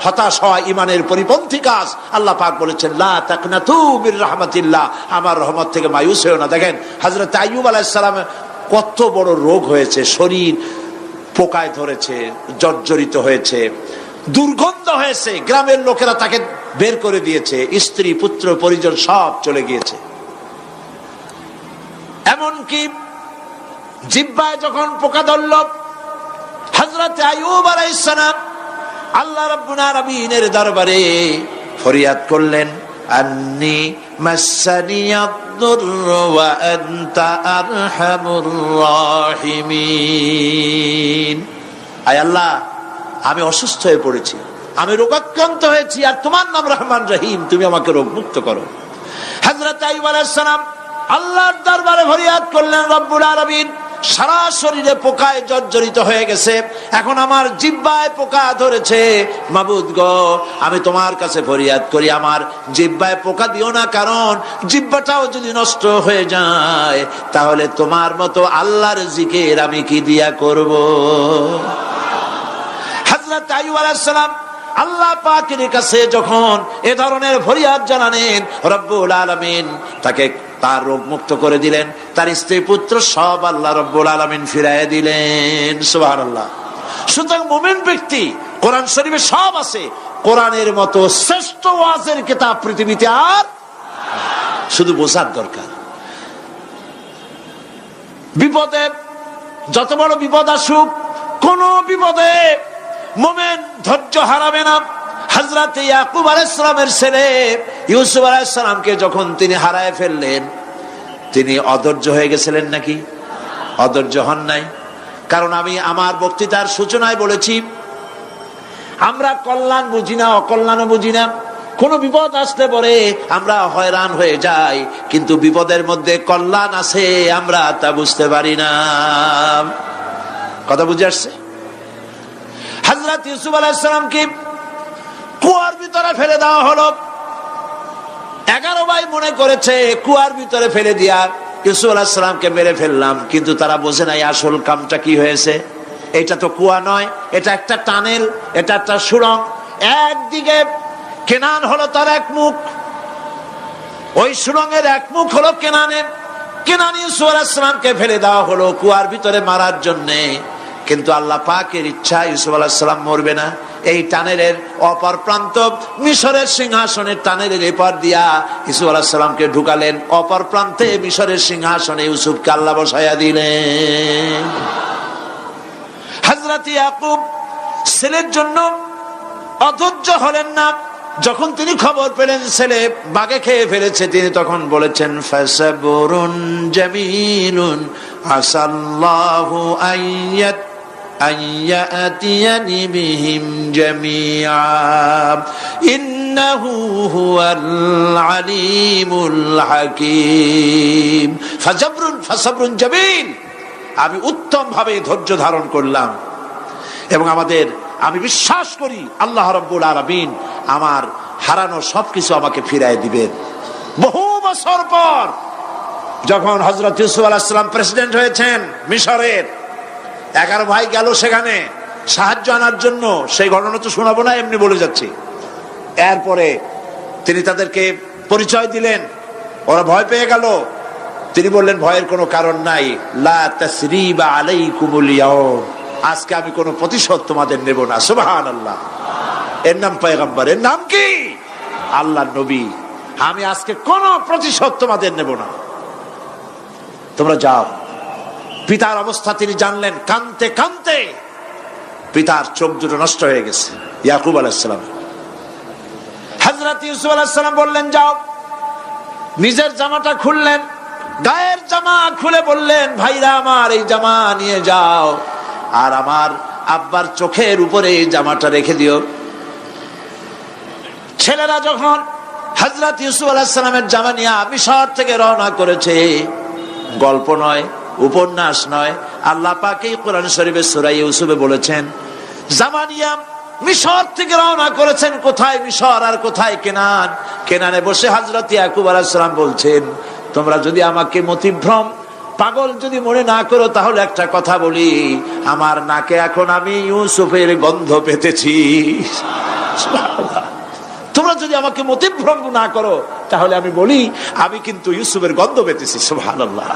হতাশ হওয়া ইমানের পরিপন্থী কাজ। আল্লাহ পাক বলেছেন লা তাকনাতু মির রাহমাতিল্লাহ, আমার রহমত থেকে মায়ুস হও না। দেখেন হযরত আইয়ুব আলাইহিস সালামের কত বড় রোগ হয়েছে, শরীর পোকায় ধরেছে, জর্জরিত হয়েছে, দুর্গন্ধ হয়েছে, গ্রামের লোকেরা তাকে বের করে দিয়েছে, স্ত্রী পুত্র পরিজন সব চলে গিয়েছে। এমনকি জিহ্বায় যখন পোকা ধরল, হযরত আইয়ুব আলাইহিস সালাম আল্লাহ রাব্বুল আলামিনের দরবারে ফরিয়াদ করলেন, আন্নী মাসসানিয়াদ-দুররু ওয়া আনতা আরহামুর রাহিমিন। আয় আল্লাহ, আমি অসুস্থ হয়ে পড়েছি, আমি রোগাক্রান্ত হয়েছি, আর তোমার নাম রহমান রহিম, তুমি আমাকে রোগ মুক্ত করো। হযরত আইয়ুব আলাইহিস সালাম আল্লাহর দরবারে ফরিয়াদ করলেন, রব্বুল আলামিন সারা শরীরে পোকায় জর্জরিত হয়ে গেছে, এখন আমার জিহ্বায় পোকা ধরেছে, মাবুদ গো আমি তোমার কাছে ফরিয়াদ করি আমার জিহ্বায় পোকা দিও না, কারণ জিহ্বাটাও যদি নষ্ট হয়ে যায় তাহলে তোমার মতো আল্লাহর জিকির আমি কি দিয়া করব। হযরত আইয়ুব আলাইহিস সালাম আল্লাহ পাকের কাছে যখন এ ধরনের ফরিয়াদ জানালেন, রব্বুল আলামিন তাকে তার রোগ মুক্ত করে দিলেন, তার স্ত্রী পুত্র সব আল্লাহ রব্বুল আলামিন ফিরাইয়া দিলেন। সুবহানাল্লাহ। সুতরাং মুমিন ব্যক্তি, কোরআন শরীফে সব আছে, কোরআনের মতো শ্রেষ্ঠ ওয়াজের কিতাব পৃথিবীতে আর শুধু বোঝার দরকার। বিপদে যত বড় বিপদ আসুক, কোন বিপদে মুমিন ধৈর্য হারাবে না। হযরত ইয়াকুব আলাইহিস সালামের ছেলে ইউসুফ আলাইহিস সালামকে যখন তিনি হারায় ফেললেন, তিনি অধৈর্য হয়ে গেছিলেন নাকি? অধৈর্য হন নাই। কারণ আমি আমার বক্তৃতার সূচনায় বলেছি, আমরা কল্যাণ বুঝি না, অকল্যাণও বুঝি না। কোন বিপদ আসতে পরে আমরা হয়রান হয়ে যাই, কিন্তু বিপদের মধ্যে কল্যাণ আছে আমরা তা বুঝতে পারি না। কথা বুঝে আসছে? হযরত ইউসুফ আলাইহিস সালামকে কুয়ার ভিতরে ফেলে দেওয়া হলো। 11 ভাই মনে করেছে কুয়ার ভিতরে ফেলে দিয়া ইউসুফ আলাইহিস সালামকে মেরে ফেললাম, কিন্তু তারা বোঝে নাই আসল কামটা কি হয়েছে। এটা তো কুয়া নয়, এটা একটা টানেল, এটা একটা সুড়ঙ্গ। একদিকে কেনান হলো তার এক মুখ, ওই সুড়ঙ্গের এক মুখ হলো কেনানের। কেনান ইউসুফ আলাইহিস সালামকে ফেলে দেওয়া হলো কুয়ার ভিতরে মারার জন্যে, কিন্তু আল্লাহ পাকের ইচ্ছা ইউসুফ আলাইহিস সালাম মরবে না। এই টানেলের অপর প্রান্ত মিশরের সিংহাসনের টানেলের এপার দিয়া ইউসুফ আলাইহিস সালামকে ঢুকালেন, অপর প্রান্তে মিশরের সিংহাসনে ইউসুফকে আল্লাহ বসাইয়া দিলেন। হযরত ইয়াকুব ছেলের জন্য অধৈর্য হলেন না। যখন তিনি খবর পেলেন ছেলে বাঘে খেয়ে ফেলেছে, তিনি তখন বলেছেন, ফাসাবুরুন জামিলুন আসাল্লাহু আইয়াতিয়ানি বিহিম জামিআ ইন্নাহু হুয়াল আলিমুল হাকীম। ফাসাবরুন জামিল, আমি উত্তম ভাবে ধৈর্য ধারণ করলাম, এবং আমি বিশ্বাস করি আল্লাহ রাব্বুল আলামিন আমার হারানো সবকিছু আমাকে ফিরায় দিবেন। বহু বছর পর যখন হযরত ইউসুফ আলাইহিস সালাম প্রেসিডেন্ট হয়েছেন মিশরের, 11 ভাই গেল সেখানে সাহায্য আনার জন্য। সেই ঘটনা তো শোনাবো না, এমনি বলে যাচ্ছি। এরপরে তিনি তাদেরকে পরিচয় দিলেন, ওরা ভয় পেয়ে গেল। তিনি বললেন, ভয়ের কোনো কারণ নাই, লা তাসরিবা আলাইকুমুল ইয়াউম, আজকে আমি কোনো প্রতিশোধ তোমাদের নেব না। সুবহানাল্লাহ। এর নাম পয়গম্বর, এর নাম কি? আল্লাহর নবী। আমি আজকে কোনো প্রতিশোধ তোমাদের নেব না, তোমরা যাও। পিতার অবস্থা তিনি জানলেন, কাঁদতে কাঁদতে পিতার চোখ দুটো নষ্ট হয়ে গেছে। ইয়াকুব আলাইহিস সালাম, হযরত ইউসুফ আলাইহিস সালাম বললেন, যাও। নিজের জামাটা খুললেন, গায়ের জামা খুলে বললেন, ভাইরা আমার এই জামা নিয়ে যাও, আর আমার আব্বার চোখের উপরে এই জামাটা রেখে দিও। ছেলেরা যখন হযরত ইউসুফ আলাইহিস সালামের জামা নিয়ে মিশর থেকে রওনা করেছে, গল্প নয়, উপন্যাস নয়, আল্লাহ পাক এই কোরআন শরীফে সূরা ইউসুফে বলেছেন, জামা নিয়ে মিশর থেকে রওনা করেছেন। কোথায় মিশর আর কোথায় কেনান? কেনানে বসে হযরত ইয়াকুব আলাইহিস সালাম বলছেন, তোমরা যদি আমাকে মতিভ্রম পাগল যদি মনে না করো, তাহলে একটা কথা বলি, আমার নাকে এখন আমি ইউসুফের গন্ধ পেতেছি। সুবহানাল্লাহ। তোমরা যদি আমাকে মতিভ্রঙ্গ না করো তাহলে আমি বলি আমি কিন্তু ইউসুফের গন্ধ পেতেছি। সুবহানাল্লাহ।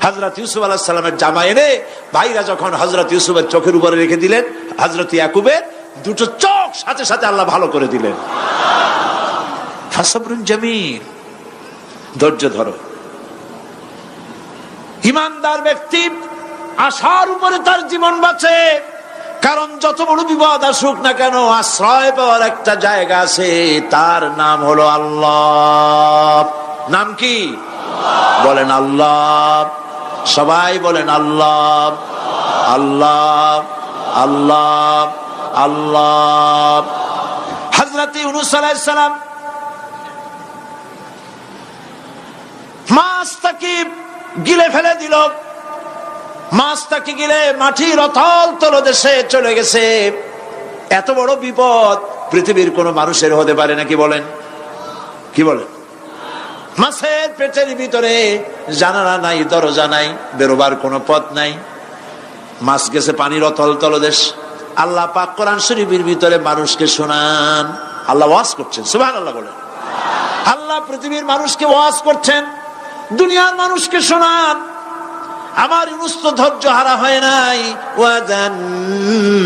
হযরত ইউসুফ আলাইহিস সালামের জামা এনে ভাইরা যখন হযরত ইউসুফের চোখের উপরে রেখে দিলেন, হযরত ইয়াকুবের দুটো চোখ সাথে সাথে আল্লাহ ভালো করে দিলেন। ফাসবরুন জামিল, ধৈর্য ধরো। ঈমানদার ব্যক্তি আশার উপরে তার জীবন বাঁচে, কারণ যত বড় বিপদ আসুক না কেন আশ্রয় পাওয়ার একটা জায়গা আছে, তার নাম হলো আল্লাহ। নাম কি? বলেন আল্লাহ। সবাই বলেন আল্লাহ আল্লাহ আল্লাহ আল্লাহ। হযরত ইউনূস আলাইহিস সালাম মাছটাকে গিলে ফেলে দিল, মাছটাকে গিলে মাটির অতল তলদেশে চলে গেছে। এত বড় বিপদ পৃথিবীর কোন মানুষের হতে পারে নাকি? বলেন, কি বলেন? মাছের পেটের ভিতরে জানালা নাই, দরজা নাই, বেরোবার কোনো পথ নাই, মাছ গেছে পানির অতল তলদেশ। আল্লাহ পাক কোরআন শরীফের ভিতরে মানুষকে শোনান, আল্লাহ ওয়াজ করছেন। সুবহানাল্লাহ বলেন। আল্লাহ পৃথিবীর মানুষকে ওয়াজ করছেন, দুনিয়ার মানুষকে শোনান। আমার ইউনূস তো ধৈর্য হারা হয় নাই। ওয়াযান্নুন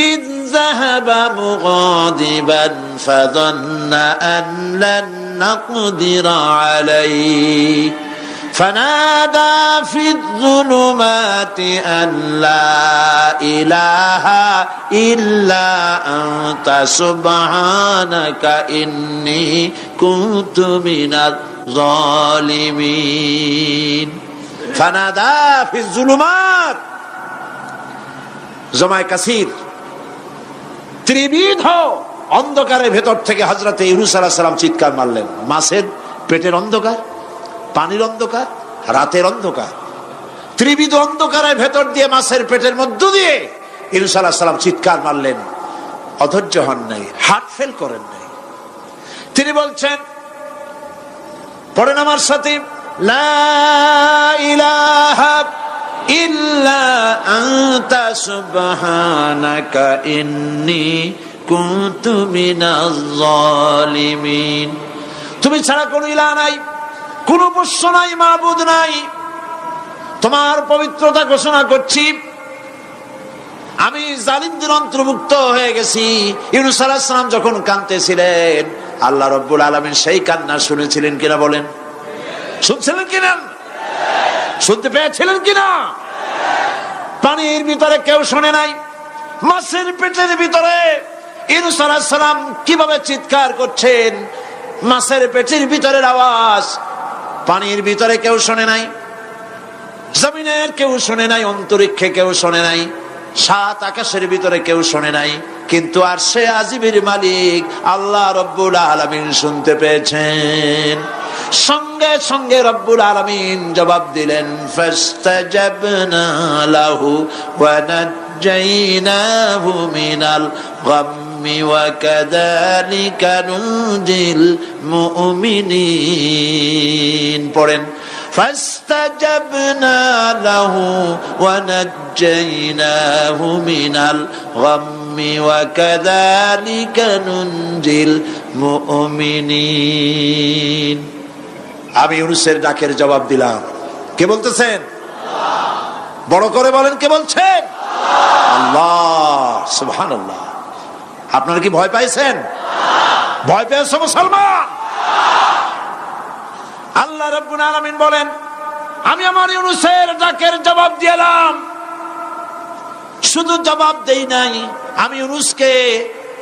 ইয যাহাবা মুগাদিবান ফাযান্না আন লান নাকদিরা আলাইহি فنادى في الظلمات أن لا إله إلا أنت سبحانك إني كنت من الظالمين فنادى في الظلمات জমায় কাসির ত্রিবিধ অন্ধকারের ভেতর থেকে হযরত ইউনূস আলাইহিস সালাম চিৎকার মারলেন। মাছের পেটের অন্ধকার, পানির অন্ধকার, রাতের অন্ধকার, ত্রিবিধ অন্ধকারের ভেতর দিয়ে মাছের পেটের মধ্য দিয়ে ইউনূস আলাইহিস সালাম চিৎকার মারলেন। অধৈর্য হন নাই, হার্ট ফেল করেন নাই। তিনি বলছেন, পড়েন আমার সাথে, লা ইলাহা ইল্লা আনতা সুবহানাকা ইন্নী কুনতু মিনাজ জালিমিন। তুমি ছাড়া কোনো ইলাহ নাই, কোন উপাস্য নাই, মাবুদ নাই, তোমার পবিত্রতা ঘোষণা করছি, আমি জালিমদের অন্তর্ভুক্ত হয়ে গেছি। ইউনূস আলাইহিস সালাম যখন কাঁদতেছিলেন, আল্লাহ রাব্বুল আলামিন সেই কান্না শুনেছিলেন কিনা? বলেন, শুনছিলেন কিনা? শুনতে পেয়েছিলেন কিনা? পানির ভিতরে কেউ শোনে নাই, মাছের পেটের ভিতরে ইউনূস আলাইহিস সালাম কিভাবে চিৎকার করছেন, মাছের পেটের ভিতরের আওয়াজ পানির ভিতরে কেউ শোনে নাই, জমিনের কেউ শোনে নাই, অন্তরিক্ষে কেউ শোনে নাই, সাত আকাশের ভিতরে কেউ শোনে নাই, কিন্তু আরশে আজিমের মালিক আল্লাহ রব্বুল আলামিন শুনতে পেয়েছেন। সঙ্গে সঙ্গে রব্বুল আলামিন জবাব দিলেন, ফাস্তাজাবনা লাহু ওয়া নাজ্জাইনাহু মিনাল গাম্মি ওয়া কাযালিকা নুনজিল মুমিনিন। পড়েন, ফাস্তাজাবনা লাহু ওয়া নাজ্জাইনাহু মিনাল গাম্মি ওয়া কাযালিকা নুনজিল মুমিনিন। আমি ইউনূসের ডাকের জবাব দিলাম। কে বলতেছেন? বড় করে বলেন, কে বলছেন? আল্লাহ। সুবহানাল্লাহ। আপনারা কি ভয় পাইছেন? ভয় পেয়েছে মুসলমান? আল্লাহ রাব্বুল আলামিন বলেন, আমি আমার ইউনূসের ডাকের জবাব দিলাম। শুধু জবাব দেই নাই, আমি ইউনূসকে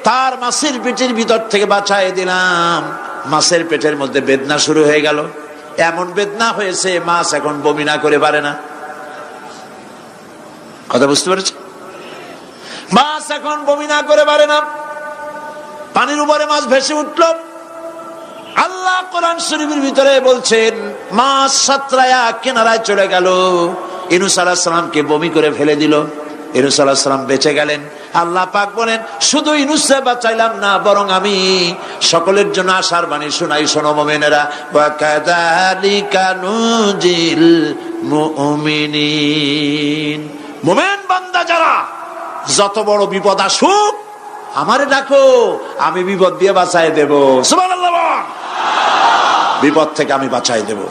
তার মাছের পেটের ভিতর থেকে বাঁচায় দিলাম। মাছের পেটের মধ্যে বেদনা শুরু হয়ে গেল, এমন বেদনা হয়েছে মাছ এখন বমি না করে পারে না। কথা বুঝতে পেরেছে? মাছ এখন বমি না করে পারে না। পানির উপরে মাছ ভেসে উঠল। আল্লাহ কোরআন শরীফের ভিতরে বলছেন, মাছ সাতরায়া কিনারায় চলে গেল, ইউনূস আলাইহিস সালামকে বমি করে ফেলে দিল। ইউনূস আলাইহিস সালাম বেঁচে গেলেন। আল্লাহ পাক বলেন, শুধু ইউনূসকে বাঁচাইলাম না, বরং আমি সকলের জন্য আশার বাণী শোনাই। শোনো মুমিনেরা, ওয়া কাযালিকা নুনজিল মুমিনিন। মুমিন বান্দা যারা যত বড় বিপদ আসুক আমারে ডাকো, আমি বিপদ দিয়ে বাঁচাই দেব। সুবহানাল্লাহ, বিপদ থেকে আমি বাঁচাই দেব।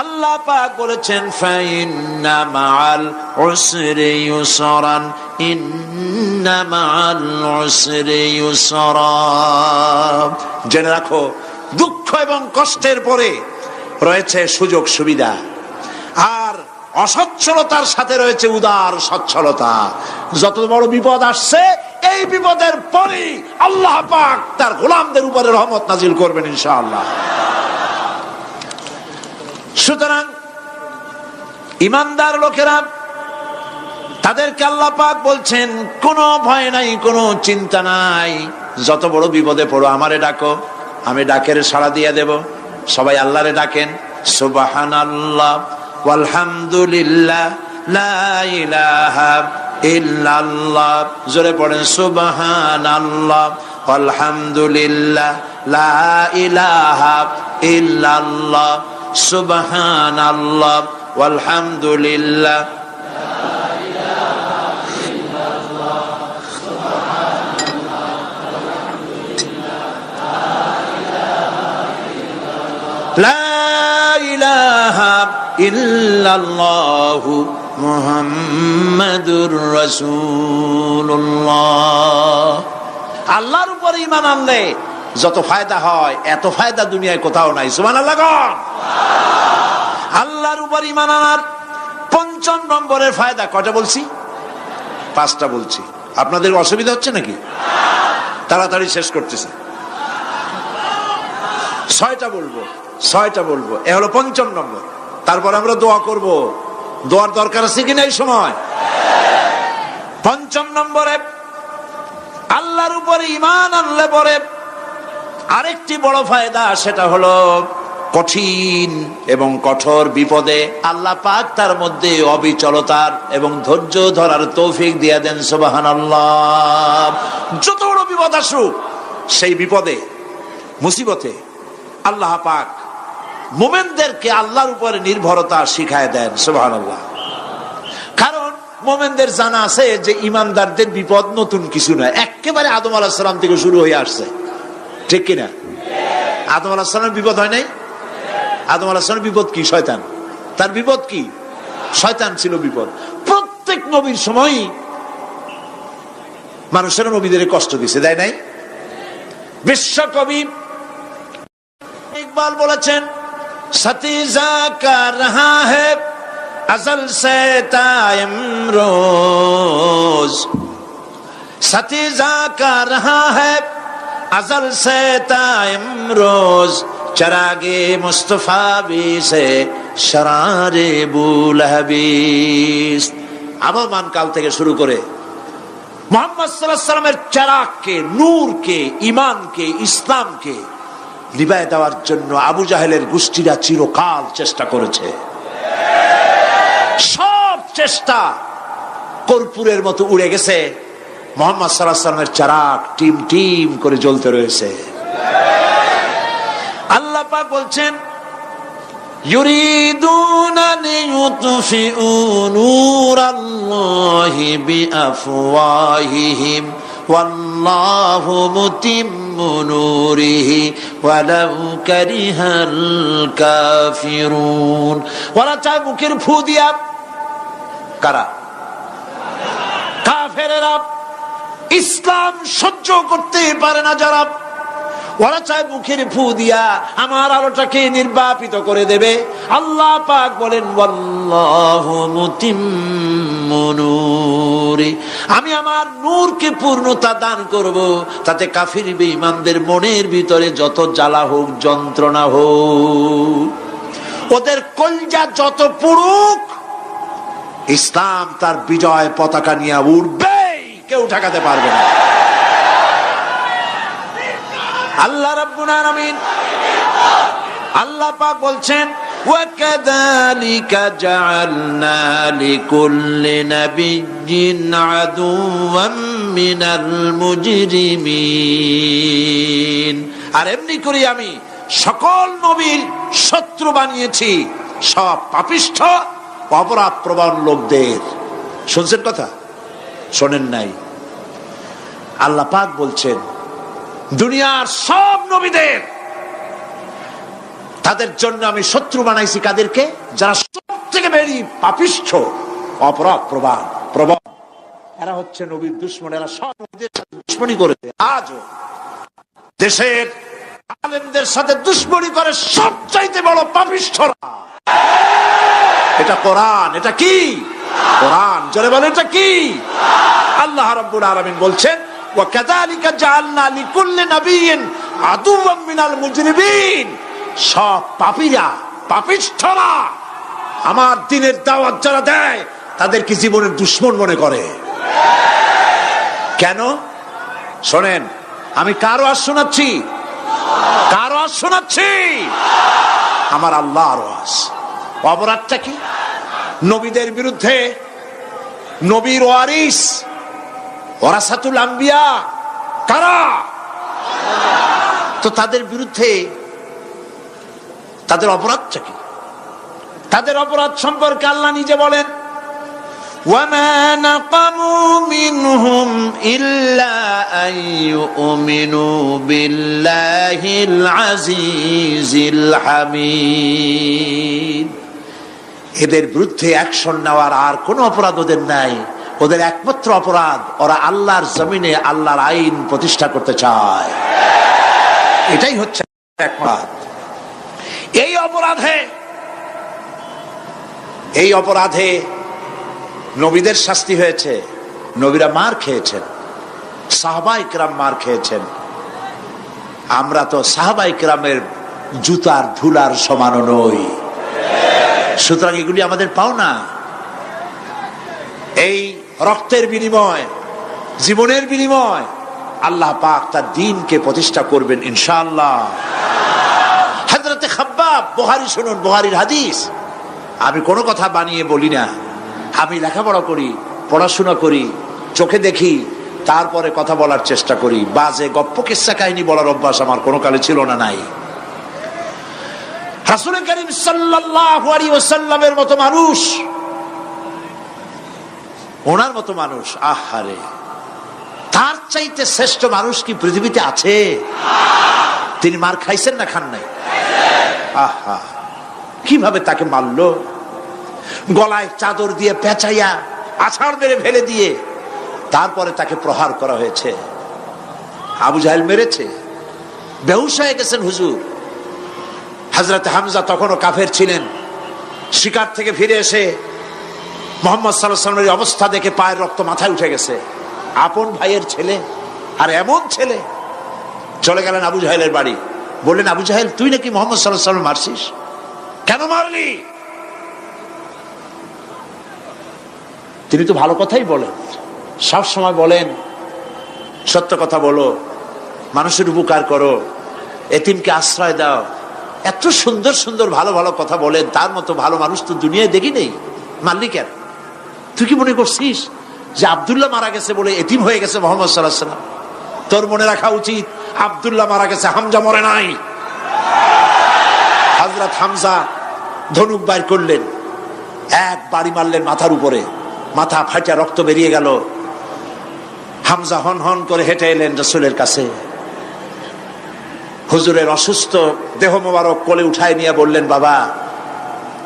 আল্লাহ পাক বলেছেন ফাইন্না মাআল উসরি ইউসরান, ইন্না মাআল উসরি ইউসরা। জেনে রাখো, দুঃখ এবং কষ্টের পরে রয়েছে সুযোগ সুবিধা, আর অসচ্ছলতার সাথে রয়েছে উদার সচ্ছলতা। যত বড় বিপদ আসছে এই বিপদের পরেই আল্লাহ পাক তার গোলামদের উপরে রহমত নাজিল করবেন ইনশাআল্লাহ। সুতরাং ঈমানদার লোকেরা, তাদেরকে আল্লাহ পাক বলছেন কোনো ভয় নাই, কোনো চিন্তা নাই, যত বড় বিপদে পড়ো আমারে ডাকো, আমি ডাকের সাড়া দিয়ে দেব। সবাই আল্লাহরে ডাকেন, সুবহানাল্লাহ ওয়ালহামদুলিল্লাহ লা ইলাহা ইল্লাল্লাহ। জোরে পড়েন সুবহানাল্লাহ ওয়ালহামদুলিল্লাহ লা ইলাহা ইল্লাল্লাহ, সুবহানাল্লাহ ওয়ালহামদুলিল্লাহ লা ইলাহা ইল্লাল্লাহু মুহাম্মাদুর রাসূলুল্লাহ। আল্লাহর উপর ঈমান আনলে যত ফায়দা হয় এত ফায়দা দুনিয়ায় কোথাও নাই। সুবহানাল্লাহ। আল্লাহর উপর ঈমান আনার ৫ম নম্বরের ফায়দা কয়টা বলছি? 5টা বলছি। আপনাদের অসুবিধা হচ্ছে নাকি? তাড়াতাড়ি শেষ করতেছি। 6টা বলবো। এ হলো ৫ম নম্বর। তারপর আমরা দোয়া করব। দোয়ার দরকার আছে কিনা এই সময়? ৫ম নম্বরে আল্লাহর উপরে ঈমান আনলে পরে আরেকটি বড় ফায়দা, সেটা হলো কঠিন এবং কঠোর বিপদে আল্লাহ পাক তার মধ্যে অবিচলতার এবং ধৈর্য ধরার তৌফিক দিয়ে দেন। সুবহানাল্লাহ। যত বড় বিপদ আসুক সেই বিপদে মুসিবতে আল্লাহ পাক মুমিনদেরকে আল্লাহর উপরে নির্ভরতা শিখায় দেন। সুবহানাল্লাহ। কারণ মুমিনদের জানা আছে যে ঈমানদারদের বিপদ নতুন কিছু নয়, একেবারে আদম আলাইহিস সালাম থেকে শুরু হয়ে আসছে। ঠিক কিনা? আদম আলাইহিস সালামের বিপদ হয় নাই? আদম আলাইহিস সালামের বিপদ কি? শয়তান। তার বিপদ কি? শয়তান ছিল বিপদ। প্রত্যেক নবীর সময় মানুষের নবীদের কষ্ট দিছে, দেয় নাই? বিশ্বকবি ইকবাল বলেছেন, সতীজা কা রহা হ্যায় अज़ल से तायम रोज, सतीजा का रहा है अज़ल से तायम रोज, चरागे मुस्तफा भी से शरारे बुलहबीस। আবহমান কাল থেকে শুরু করে মুহাম্মদ সাল্লাল্লাহু আলাইহি ওয়াসাল্লামের চারাগকে, নূরকে, ঈমানকে, ইসলামকে নিভায় দেওয়ার জন্য আবু জাহেলের গোষ্ঠীরা চিরকাল চেষ্টা করেছে। সব চেষ্টা কর্পূরের মতো উড়ে গেছে, মুহাম্মদ সাল্লাল্লাহু আলাইহি ওয়াসাল্লামের চারাগ টিম টিম করে জ্বলতে রয়েছে। আল্লাহ পাক বলছেন, ইউরিদুনা লিইউতফিউ নূরাল্লাহি বিআফওয়াহিহিম ওয়াল্লাহু মুতিম্মু নূরিহি ওয়ালাউ কারিহাল কাফিরুন। ওরা চায় মুখের ফু দিয়া, কারা? কাফেরেরা। ইসলাম সহ্য করতে পারে না যারা, ওরা চায় মুখের ফু দিয়া আমার আলোটাকে নির্বাপিত করে দেবে। আল্লাহ পাক বলেন, ওয়াল্লাহু মুতিম্মু নূরি, আমি আমার নূরকে পূর্ণতা দান করব, তাতে কাফির বেঈমানদের মনের ভিতরে যত জ্বালা হোক, যন্ত্রণা হোক, ওদের কলজা যত পুড়ুক, ইসলাম তার বিজয় পতাকা নিয়ে উঠবে, কেউ ঠেকাতে পারবে না। আল্লাহ রাব্বুল আলামিন, আল্লাহ পাক বলছেন, ওয়াকাযালিকা জাআলনা লিকুল্লি নাবিয়্যিন আদুওয়াম মিনাল মুজরিমিন। আর এমনি করে আমি সকল নবীর শত্রু বানিয়েছি সব পাপিষ্ঠ অপরাধ প্রবণ লোকদের। শুনছেন কথা? শোনেন নাই? আল্লাহ পাক বলছেন দুনিয়ার সব নবীদের তাদের জন্য আমি শত্রু বানাইছি। কাদেরকে? যারা সব থেকে বেশি পাপিষ্ঠ, অপরাধ প্রবণ, এরা হচ্ছে নবীর দুশমন। এরা সব নবীদের সাথে দুশমনী করেছে। আজও দেশের আলেমদের সাথে দুশমনী করে সবচাইতে বড় পাপিষ্ঠরা। এটা কোরআন। এটা কি? কোরআন। জোরে বলে এটা কি? আল্লাহ রাব্বুল আলামিন বলছেন ওয়া কাযালিকা জাআলনা লিকুল্লি নাবিয়্যিন আদুওয়াম মিনাল মুজরিমিন। সব পাপীরা, পাপিষ্ঠরা আমার দ্বীনের দাওয়াত যারা দেয় তাদেরকে জীবনের দুশমন মনে করে। কেন? শোনেন, আমি কার ওয়াজ শোনাচ্ছি? কার ওয়াজ শোনাচ্ছি? আমার আল্লাহর ওয়াজ। অপরাধটা কি? নবীদের বিরুদ্ধে, নবীর ওয়ারিস ওয়ারাসাতুল আম্বিয়া কারা, তো তাদের বিরুদ্ধে তাদের অপরাধটা কি? তাদের অপরাধ সম্পর্কে আল্লাহ নিজে বলেন ওয়ামা নাকামু মিনহুম ইল্লা আন ইউমিনু বিল্লাহিল আজিজিল হামিদ। এদের বিরুদ্ধে অ্যাকশন নেওয়ার আর কোন অপরাধ ওদের নাই। ওদের একমাত্র অপরাধ ওরা আল্লাহর জমিনে আল্লাহর আইন প্রতিষ্ঠা করতে চায়। এটাই হচ্ছে অপরাধ। এই অপরাধে নবীদের শাস্তি হয়েছে। নবীরা মার খেয়েছেন, সাহাবায়ে কেরাম মার খেয়েছেন। আমরা তো সাহাবায়ে কেরামের জুতার ধুলার সমানও নই। সুতরাং এগুলি আমাদের পাওনা। এই রক্তের বিনিময়, জীবনের বিনিময় আল্লাহ পাক তার দ্বীনকে প্রতিষ্ঠা করবেন ইনশাআল্লাহ। হযরতে খাব্বাব, বুখারী শুনুন, বুখারীর হাদিস। আমি কোনো কথা বানিয়ে বলি না। আমি লেখাপড়া করি, পড়াশোনা করি, চোখে দেখি, তারপরে কথা বলার চেষ্টা করি। বাজে গপ্প কিস্সা কাহিনী বলার অভ্যাস আমার কোনো কালে ছিল না, নাই। রাসূল করিম সাল্লাল্লাহু আলাইহি ওয়াসাল্লামের মতো মানুষ, ওনার মতো মানুষ, আহারে, তার চাইতে শ্রেষ্ঠ মানুষ কি পৃথিবীতে আছে? তিনি মার খাইছেন না খান নাই? আহা, কিভাবে তাকে মারলো! গলায় চাদর দিয়ে পেঁচাইয়া আছাড় মেরে ফেলে দিয়ে তারপরে তাকে প্রহার করা হয়েছে। আবু জাহেল মেরেছে, বেহুশ হয়ে গেছেন হুজুর। হযরত হামজা তখনও কাফের ছিলেন। শিকার থেকে ফিরে এসে মুহাম্মদ সাল্লাল্লাহু আলাইহি ওয়াসাল্লামের অবস্থা দেখে পায়ের রক্ত মাথায় উঠে গেছে। আপন ভাইয়ের ছেলে, আর এমন ছেলে। চলে গেলেন আবু জাহেলের বাড়ি, বললেন আবু জাহেল, তুই নাকি মুহাম্মদ সাল্লাল্লাহু আলাইহি ওয়াসাল্লাম মারছিস? কেন মারলি? তিনি তো ভালো কথাই বলেন, সব সময় বলেন সত্য কথা বলো, মানুষের উপকার করো, এতিমকে আশ্রয় দাও। এত সুন্দর সুন্দর ভালো ভালো কথা বলেন, তার মতো ভালো মানুষ তো দুনিয়ায় দেখি নেই। মারলি কেন? তুই কি মনে করছিস যে আব্দুল্লাহ মারা গেছে বলে এতিম হয়ে গেছে মুহাম্মদ সাল্লাল্লাহু আলাইহি ওয়াসাল্লাম? তোর মনে রাখা উচিত আব্দুল্লাহ মারা গেছে, হামজা মরে নাই। হযরত হামজা ধনুক বাইর করলেন, এক বাড়ি মারলেন মাথার উপরে, মাথা ফাটা রক্ত বেরিয়ে গেল। হামজা হন হন করে হেঁটে এলেন রাসূলের কাছে। হুজুরের অসুস্থ দেহ মোবারক কোলে উঠায় নিয়ে বললেন, বাবা,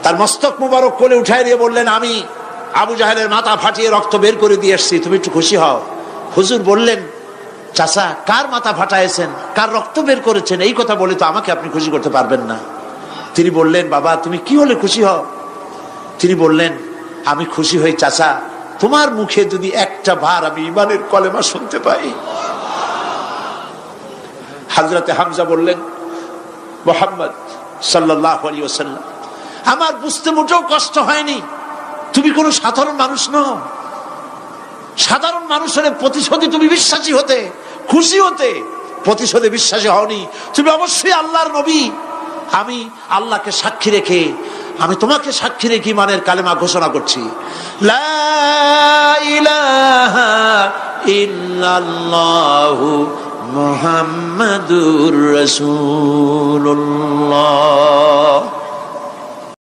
তার মস্তক মোবারক কোলে উঠায় নিয়ে বললেন, আমি আবু জাহেলের মাথা ফাটিয়ে রক্ত বের করে দিয়ে এসছি, তুমি একটু খুশি হও। হুজুর বললেন, চাচা, কার মাথা ফাটাইছেন, কার রক্ত বের করেছেন, এই কথা বলে তো আমাকে আপনি খুশি করতে পারবেন না। তিনি বললেন, বাবা, তুমি কি হলে খুশি হও? তিনি বললেন, আমি খুশি হই চাচা, তোমার মুখে যদি একটা বার আমি ঈমানের কলেমা শুনতে পাই। হযরতে হামজা বললেন, মুহাম্মদ সাল্লাল্লাহু আলাইহি ওয়াসাল্লাম, আমার বুঝতে মোটেও কষ্ট হয়নি, তুমি কোনো সাধারণ মানুষ নও। সাধারণ মানুষের প্রতিশোধে তুমি বিশ্বাসী হতে, খুশি হতে, প্রতিশোধে বিশ্বাসী হওনি। তুমি অবশ্যই আল্লাহর নবী। আমি আল্লাহকে সাক্ষী রেখে, আমি তোমাকে সাক্ষী রেখে ঈমানের কালেমা ঘোষণা করছি, লা ইলাহা ইল্লাল্লাহু মুহাম্মাদুর রাসূলুল্লাহ।